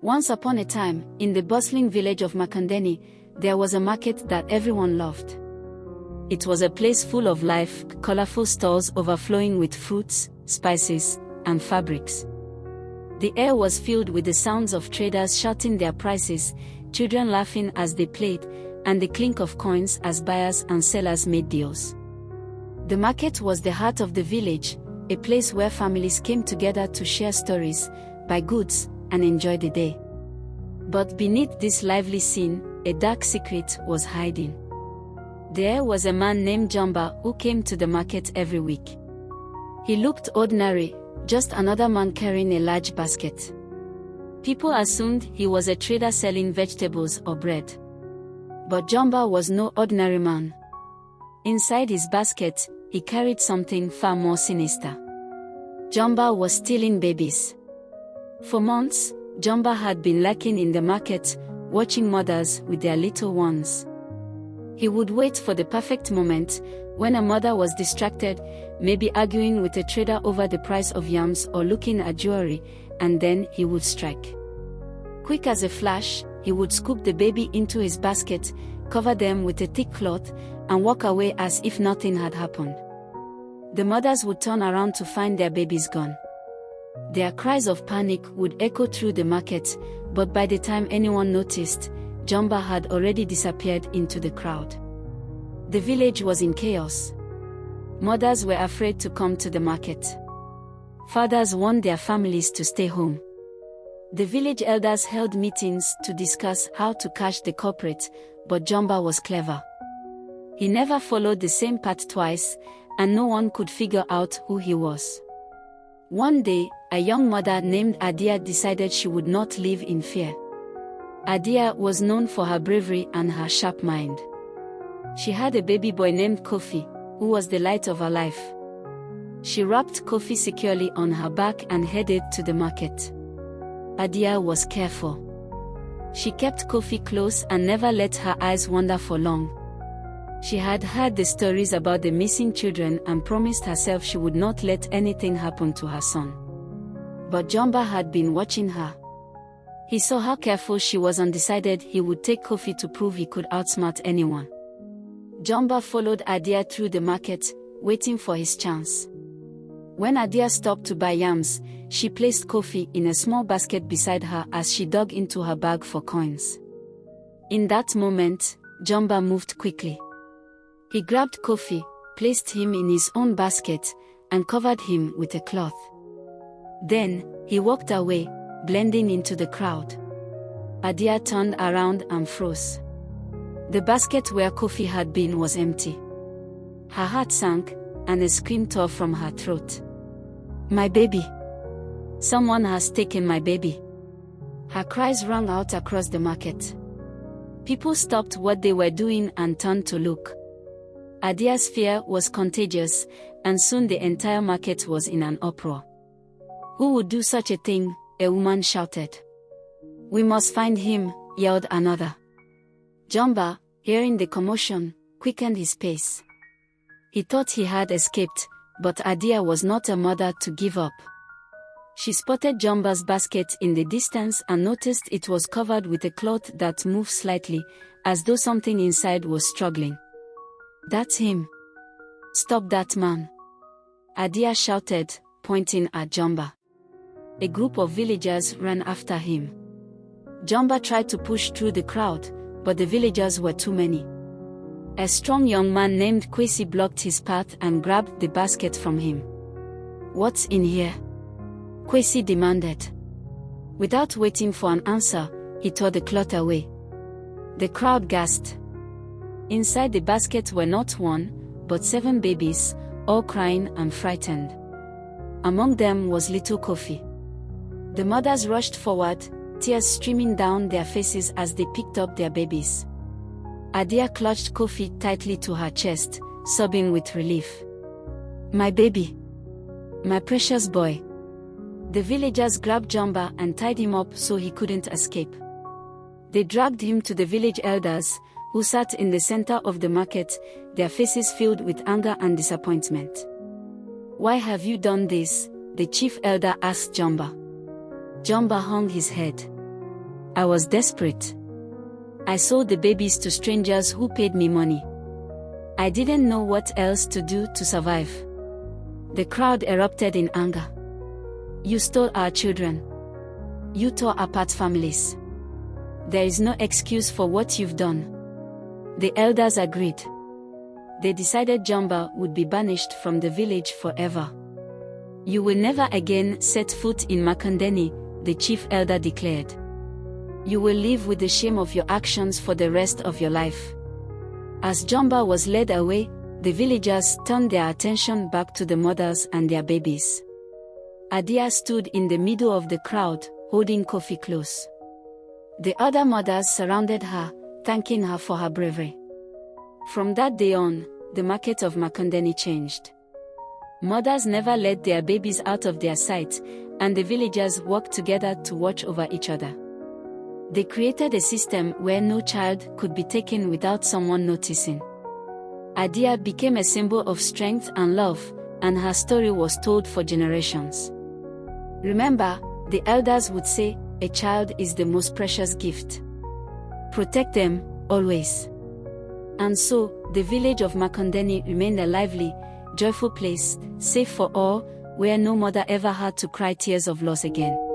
Once upon a time, in the bustling village of Makondeni, there was a market that everyone loved. It was a place full of life, colorful stalls overflowing with fruits, spices, and fabrics. The air was filled with the sounds of traders shouting their prices, children laughing as they played, and the clink of coins as buyers and sellers made deals. The market was the heart of the village, a place where families came together to share stories, buy goods, and enjoy the day. But beneath this lively scene, a dark secret was hiding. There was a man named Jamba who came to the market every week. He looked ordinary, just another man carrying a large basket. People assumed he was a trader selling vegetables or bread. But Jamba was no ordinary man. Inside his basket, he carried something far more sinister. Jamba was stealing babies. For months, Jamba had been lurking in the market, watching mothers with their little ones. He would wait for the perfect moment, when a mother was distracted, maybe arguing with a trader over the price of yams or looking at jewelry, and then he would strike. Quick as a flash, he would scoop the baby into his basket, cover them with a thick cloth, and walk away as if nothing had happened. The mothers would turn around to find their babies gone. Their cries of panic would echo through the market, but by the time anyone noticed, Jamba had already disappeared into the crowd. The village was in chaos. Mothers were afraid to come to the market. Fathers warned their families to stay home. The village elders held meetings to discuss how to catch the culprit, but Jamba was clever. He never followed the same path twice, and no one could figure out who he was. One day, a young mother named Adia decided she would not live in fear. Adia was known for her bravery and her sharp mind. She had a baby boy named Kofi, who was the light of her life. She wrapped Kofi securely on her back and headed to the market. Adia was careful. She kept Kofi close and never let her eyes wander for long. She had heard the stories about the missing children and promised herself she would not let anything happen to her son. But Jamba had been watching her. He saw how careful she was and decided he would take Kofi to prove he could outsmart anyone. Jamba followed Adia through the market, waiting for his chance. When Adia stopped to buy yams, she placed Kofi in a small basket beside her as she dug into her bag for coins. In that moment, Jamba moved quickly. He grabbed Kofi, placed him in his own basket, and covered him with a cloth. Then, he walked away, blending into the crowd. Adia turned around and froze. The basket where Kofi had been was empty. Her heart sank, and a scream tore from her throat. "My baby! Someone has taken my baby!" Her cries rang out across the market. People stopped what they were doing and turned to look. Adia's fear was contagious, and soon the entire market was in an uproar. "Who would do such a thing?" a woman shouted. "We must find him," yelled another. Jamba, hearing the commotion, quickened his pace. He thought he had escaped, but Adia was not a mother to give up. She spotted Jamba's basket in the distance and noticed it was covered with a cloth that moved slightly, as though something inside was struggling. "That's him. Stop that man!" Adia shouted, pointing at Jamba. A group of villagers ran after him. Jamba tried to push through the crowd, but the villagers were too many. A strong young man named Kwesi blocked his path and grabbed the basket from him. "What's in here?" Kwesi demanded. Without waiting for an answer, he tore the cloth away. The crowd gasped. Inside the basket were not one, but 7 babies, all crying and frightened. Among them was little Kofi. The mothers rushed forward, tears streaming down their faces as they picked up their babies. Adia clutched Kofi tightly to her chest, sobbing with relief. "My baby! My precious boy!" The villagers grabbed Jamba and tied him up so he couldn't escape. They dragged him to the village elders, who sat in the center of the market, their faces filled with anger and disappointment. "Why have you done this?" the chief elder asked Jamba. Jamba hung his head. I was desperate. I sold the babies to strangers who paid me money. I didn't know what else to do to survive. The crowd erupted in anger. You stole our children. You tore apart families. There is no excuse for what you've done. The elders agreed. They decided Jamba would be banished from the village forever. You will never again set foot in Makondeni, the chief elder declared. You will live with the shame of your actions for the rest of your life. As Jamba was led away, the villagers turned their attention back to the mothers and their babies. Adia stood in the middle of the crowd, holding Kofi close. The other mothers surrounded her, thanking her for her bravery. From that day on, the market of Makondeni changed. Mothers never let their babies out of their sight, and the villagers worked together to watch over each other. They created a system where no child could be taken without someone noticing. Adia became a symbol of strength and love, and her story was told for generations. Remember, the elders would say, a child is the most precious gift. Protect them, always. And so, the village of Makondeni remained a lively, joyful place, safe for all, where no mother ever had to cry tears of loss again.